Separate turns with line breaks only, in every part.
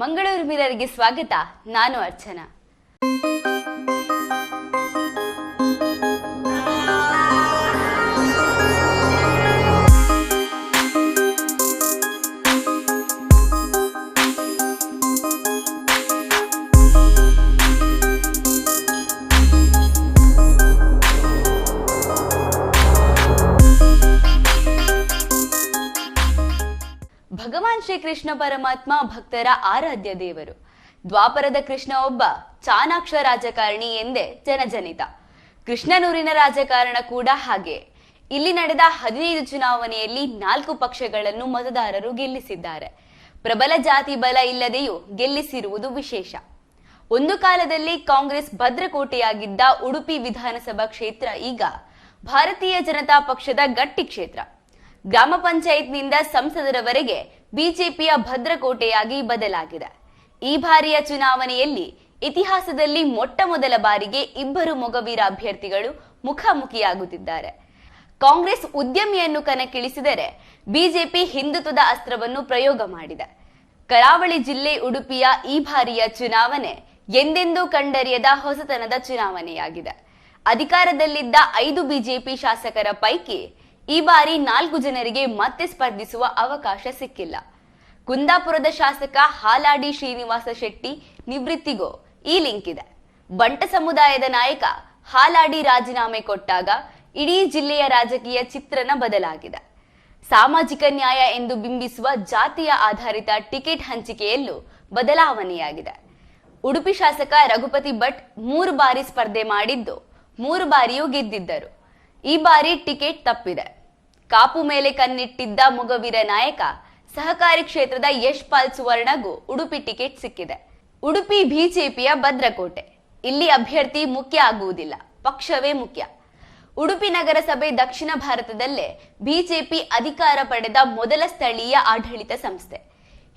ಮಂಗಳೂರು ಮಿರರ್ಗೆ ಸ್ವಾಗತ. ನಾನು ಅರ್ಚನಾ. ಭಗವಾನ್ ಶ್ರೀಕೃಷ್ಣ ಪರಮಾತ್ಮ ಭಕ್ತರ ಆರಾಧ್ಯ ದೇವರು. ದ್ವಾಪರದ ಕೃಷ್ಣ ಒಬ್ಬ ಚಾಣಾಕ್ಷ ರಾಜಕಾರಣಿ ಎಂದೇ ಜನಜನಿತ. ಕೃಷ್ಣನೂರಿನ ರಾಜಕಾರಣ ಕೂಡ ಹಾಗೆ. ಇಲ್ಲಿ ನಡೆದ 15 ಚುನಾವಣೆಯಲ್ಲಿ 4 ಪಕ್ಷಗಳನ್ನು ಮತದಾರರು ಗೆಲ್ಲಿಸಿದ್ದಾರೆ. ಪ್ರಬಲ ಜಾತಿ ಬಲ ಇಲ್ಲದೆಯೂ ಗೆಲ್ಲಿಸಿರುವುದು ವಿಶೇಷ. ಒಂದು ಕಾಲದಲ್ಲಿ ಕಾಂಗ್ರೆಸ್ ಭದ್ರಕೋಟೆಯಾಗಿದ್ದ ಉಡುಪಿ ವಿಧಾನಸಭಾ ಕ್ಷೇತ್ರ ಈಗ ಭಾರತೀಯ ಜನತಾ ಪಕ್ಷದ ಗಟ್ಟಿ ಕ್ಷೇತ್ರ. ಗ್ರಾಮ ಪಂಚಾಯತ್ನಿಂದ ಸಂಸದರವರೆಗೆ ಬಿಜೆಪಿಯ ಭದ್ರಕೋಟೆಯಾಗಿ ಬದಲಾಗಿದೆ. ಈ ಬಾರಿಯ ಚುನಾವಣೆಯಲ್ಲಿ ಇತಿಹಾಸದಲ್ಲಿ ಮೊಟ್ಟ ಮೊದಲ ಬಾರಿಗೆ ಇಬ್ಬರು ಮೊಗವೀರ ಅಭ್ಯರ್ಥಿಗಳು ಮುಖಾಮುಖಿಯಾಗುತ್ತಿದ್ದಾರೆ. ಕಾಂಗ್ರೆಸ್ ಉದ್ಯಮಿಯನ್ನು ಕಣಕ್ಕಿಳಿಸಿದರೆ ಬಿಜೆಪಿ ಹಿಂದುತ್ವದ ಅಸ್ತ್ರವನ್ನು ಪ್ರಯೋಗ ಮಾಡಿದೆ. ಕರಾವಳಿ ಜಿಲ್ಲೆ ಉಡುಪಿಯ ಈ ಬಾರಿಯ ಚುನಾವಣೆ ಎಂದೆಂದೂ ಕಂಡರಿಯದ ಹೊಸತನದ ಚುನಾವಣೆಯಾಗಿದೆ. ಅಧಿಕಾರದಲ್ಲಿದ್ದ 5 ಬಿಜೆಪಿ ಶಾಸಕರ ಪೈಕಿ ಈ ಬಾರಿ 4 ಜನರಿಗೆ ಮತ್ತೆ ಸ್ಪರ್ಧಿಸುವ ಅವಕಾಶ ಸಿಕ್ಕಿಲ್ಲ. ಕುಂದಾಪುರದ ಶಾಸಕ ಹಾಲಾಡಿ ಶ್ರೀನಿವಾಸ ಶೆಟ್ಟಿ ನಿವೃತ್ತಿಗೂ ಈ ಲಿಂಕ್ ಇದೆ. ಬಂಟ ಸಮುದಾಯದ ನಾಯಕ ಹಾಲಾಡಿ ರಾಜೀನಾಮೆ ಕೊಟ್ಟಾಗ ಇಡೀ ಜಿಲ್ಲೆಯ ರಾಜಕೀಯ ಚಿತ್ರಣ ಬದಲಾಗಿದೆ. ಸಾಮಾಜಿಕ ನ್ಯಾಯ ಎಂದು ಬಿಂಬಿಸುವ ಜಾತಿಯ ಆಧಾರಿತ ಟಿಕೆಟ್ ಹಂಚಿಕೆಯಲ್ಲೂ ಬದಲಾವಣೆಯಾಗಿದೆ. ಉಡುಪಿ ಶಾಸಕ ರಘುಪತಿ ಭಟ್ 3 ಬಾರಿ ಸ್ಪರ್ಧೆ ಮಾಡಿದ್ದು 3 ಬಾರಿಯೂ ಗೆದ್ದಿದ್ದರು. ಈ ಬಾರಿ ಟಿಕೆಟ್ ತಪ್ಪಿದೆ. ಕಾಪು ಮೇಲೆ ಕಣ್ಣಿಟ್ಟಿದ್ದ ಮೊಗವೀರ ನಾಯಕ ಸಹಕಾರಿ ಕ್ಷೇತ್ರದ ಯಶ್ಪಾಲ್ ಸುವರ್ಣಗೂ ಉಡುಪಿ ಟಿಕೆಟ್ ಸಿಕ್ಕಿದೆ. ಉಡುಪಿ ಬಿಜೆಪಿಯ ಭದ್ರಕೋಟೆ. ಇಲ್ಲಿ ಅಭ್ಯರ್ಥಿ ಮುಖ್ಯ ಆಗುವುದಿಲ್ಲ, ಪಕ್ಷವೇ ಮುಖ್ಯ. ಉಡುಪಿ ನಗರಸಭೆ ದಕ್ಷಿಣ ಭಾರತದಲ್ಲೇ ಬಿಜೆಪಿ ಅಧಿಕಾರ ಪಡೆದ ಮೊದಲ ಸ್ಥಳೀಯ ಆಡಳಿತ ಸಂಸ್ಥೆ.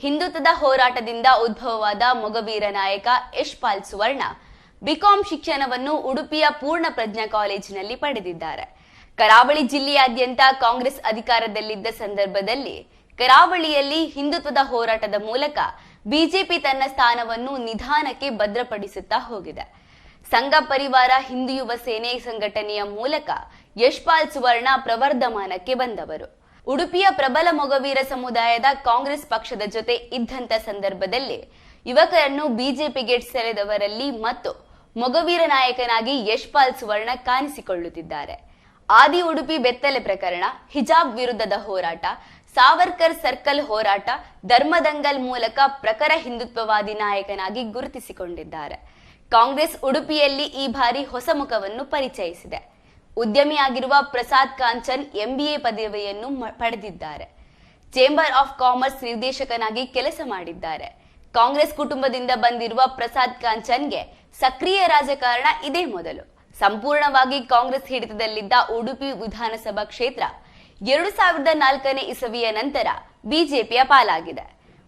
ಹಿಂದುತ್ವದ ಹೋರಾಟದಿಂದ ಉದ್ಭವವಾದ ಮೊಗವೀರ ನಾಯಕ ಯಶ್ಪಾಲ್ ಸುವರ್ಣ ಬಿಕಾಂ ಶಿಕ್ಷಣವನ್ನು ಉಡುಪಿಯ ಪೂರ್ಣ ಪ್ರಜ್ಞಾ ಕಾಲೇಜಿನಲ್ಲಿ ಪಡೆದಿದ್ದಾರೆ. ಕರಾವಳಿ ಜಿಲ್ಲೆಯಾದ್ಯಂತ ಕಾಂಗ್ರೆಸ್ ಅಧಿಕಾರದಲ್ಲಿದ್ದ ಸಂದರ್ಭದಲ್ಲಿ ಕರಾವಳಿಯಲ್ಲಿ ಹಿಂದುತ್ವದ ಹೋರಾಟದ ಮೂಲಕ ಬಿಜೆಪಿ ತನ್ನ ಸ್ಥಾನವನ್ನು ನಿಧಾನಕ್ಕೆ ಭದ್ರಪಡಿಸುತ್ತಾ ಹೋಗಿದೆ. ಸಂಘ ಪರಿವಾರ ಹಿಂದೂ ಯುವ ಸೇನೆ ಸಂಘಟನೆಯ ಮೂಲಕ ಯಶ್ಪಾಲ್ ಸುವರ್ಣ ಪ್ರವರ್ಧಮಾನಕ್ಕೆ ಬಂದವರು. ಉಡುಪಿಯ ಪ್ರಬಲ ಮೊಗವೀರ ಸಮುದಾಯದ ಕಾಂಗ್ರೆಸ್ ಪಕ್ಷದ ಜೊತೆ ಇದ್ದಂತ ಸಂದರ್ಭದಲ್ಲಿ ಯುವಕರನ್ನು ಬಿಜೆಪಿಗೆ ಸೆಳೆದವರಲ್ಲಿ ಮತ್ತು ಮೊಗವೀರ ನಾಯಕನಾಗಿ ಯಶ್ಪಾಲ್ ಸುವರ್ಣ ಕಾಣಿಸಿಕೊಳ್ಳುತ್ತಿದ್ದಾರೆ. ಆದಿ ಉಡುಪಿ ಬೆತ್ತಲೆ ಪ್ರಕರಣ, ಹಿಜಾಬ್ ವಿರುದ್ಧದ ಹೋರಾಟ, ಸಾವರ್ಕರ್ ಸರ್ಕಲ್ ಹೋರಾಟ, ಧರ್ಮದಂಗಲ್ ಮೂಲಕ ಪ್ರಖರ ಹಿಂದುತ್ವವಾದಿ ನಾಯಕನಾಗಿ ಗುರುತಿಸಿಕೊಂಡಿದ್ದಾರೆ. ಕಾಂಗ್ರೆಸ್ ಉಡುಪಿಯಲ್ಲಿ ಈ ಬಾರಿ ಹೊಸ ಮುಖವನ್ನು ಪರಿಚಯಿಸಿದೆ. ಉದ್ಯಮಿಯಾಗಿರುವ ಪ್ರಸಾದ್ ಕಾಂಚನ್ MBA ಪದವಿಯನ್ನು ಪಡೆದಿದ್ದಾರೆ. ಚೇಂಬರ್ ಆಫ್ ಕಾಮರ್ಸ್ ನಿರ್ದೇಶಕನಾಗಿ ಕೆಲಸ ಮಾಡಿದ್ದಾರೆ. ಕಾಂಗ್ರೆಸ್ ಕುಟುಂಬದಿಂದ ಬಂದಿರುವ ಪ್ರಸಾದ್ ಕಾಂಚನ್ಗೆ ಸಕ್ರಿಯ ರಾಜಕಾರಣ ಇದೇ ಮೊದಲು. ಸಂಪೂರ್ಣವಾಗಿ ಕಾಂಗ್ರೆಸ್ ಹಿಡಿತದಲ್ಲಿದ್ದ ಉಡುಪಿ ವಿಧಾನಸಭಾ ಕ್ಷೇತ್ರ 2004ನೇ ಇಸವಿಯ ನಂತರ ಬಿಜೆಪಿಯ ಪಾಲಾಗಿದೆ.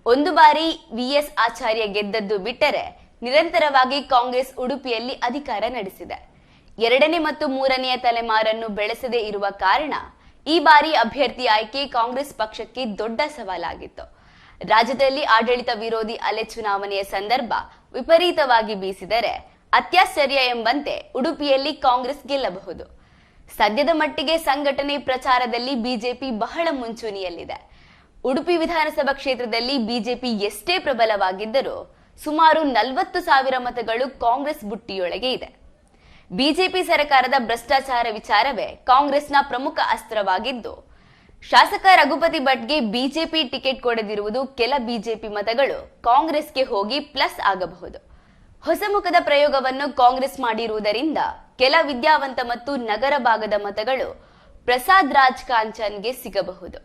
ಒಂದು ಬಾರಿ VS ಆಚಾರ್ಯ ಗೆದ್ದದ್ದು ಬಿಟ್ಟರೆ ನಿರಂತರವಾಗಿ ಕಾಂಗ್ರೆಸ್ ಉಡುಪಿಯಲ್ಲಿ ಅಧಿಕಾರ ನಡೆಸಿದೆ. 2ನೇ ಮತ್ತು 3ನೆಯ ತಲೆಮಾರನ್ನು ಬೆಳೆಸದೇ ಇರುವ ಕಾರಣ ಈ ಬಾರಿ ಅಭ್ಯರ್ಥಿ ಆಯ್ಕೆ ಕಾಂಗ್ರೆಸ್ ಪಕ್ಷಕ್ಕೆ ದೊಡ್ಡ ಸವಾಲಾಗಿತ್ತು. ರಾಜ್ಯದಲ್ಲಿ ಆಡಳಿತ ವಿರೋಧಿ ಅಲೆ ಚುನಾವಣೆಯ ಸಂದರ್ಭ ವಿಪರೀತವಾಗಿ ಬೀಸಿದರೆ ಅತ್ಯಾಶ್ಚರ್ಯ ಎಂಬಂತೆ ಉಡುಪಿಯಲ್ಲಿ ಕಾಂಗ್ರೆಸ್ ಗೆಲ್ಲಬಹುದು. ಸದ್ಯದ ಮಟ್ಟಿಗೆ ಸಂಘಟನೆ ಪ್ರಚಾರದಲ್ಲಿ ಬಿಜೆಪಿ ಬಹಳ ಮುಂಚೂಣಿಯಲ್ಲಿದೆ. ಉಡುಪಿ ವಿಧಾನಸಭಾ ಕ್ಷೇತ್ರದಲ್ಲಿ ಬಿಜೆಪಿ ಎಷ್ಟೇ ಪ್ರಬಲವಾಗಿದ್ದರೂ ಸುಮಾರು 40,000 ಮತಗಳು ಕಾಂಗ್ರೆಸ್ ಬುಟ್ಟಿಯೊಳಗೆ ಇದೆ. ಬಿಜೆಪಿ ಸರ್ಕಾರದ ಭ್ರಷ್ಟಾಚಾರ ವಿಚಾರವೇ ಕಾಂಗ್ರೆಸ್ನ ಪ್ರಮುಖ ಅಸ್ತ್ರವಾಗಿದ್ದು, ಶಾಸಕ ರಘುಪತಿ ಭಟ್ಗೆ ಬಿಜೆಪಿ ಟಿಕೆಟ್ ಕೊಡದಿರುವುದು ಕೆಲ ಬಿಜೆಪಿ ಮತಗಳು ಕಾಂಗ್ರೆಸ್ಗೆ ಹೋಗಿ ಪ್ಲಸ್ ಆಗಬಹುದು. ಹೊಸ ಮುಖದ ಪ್ರಯೋಗವನ್ನು ಕಾಂಗ್ರೆಸ್ ಮಾಡಿರುವುದರಿಂದ ಕೆಲ ವಿದ್ಯಾವಂತ ಮತ್ತು ನಗರ ಭಾಗದ ಮತಗಳು ಪ್ರಸಾದ್ ರಾಜ್ ಕಾಂಚನ್ಗೆ ಸಿಗಬಹುದು.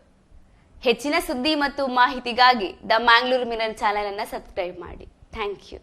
ಹೆಚ್ಚಿನ ಸುದ್ದಿ ಮತ್ತು ಮಾಹಿತಿಗಾಗಿ ದ ಮ್ಯಾಂಗ್ಳೂರ್ ಮಿರರ್ ಚಾನೆಲ್ ಅನ್ನು ಸಬ್ಸ್ಕ್ರೈಬ್ ಮಾಡಿ. Thank you.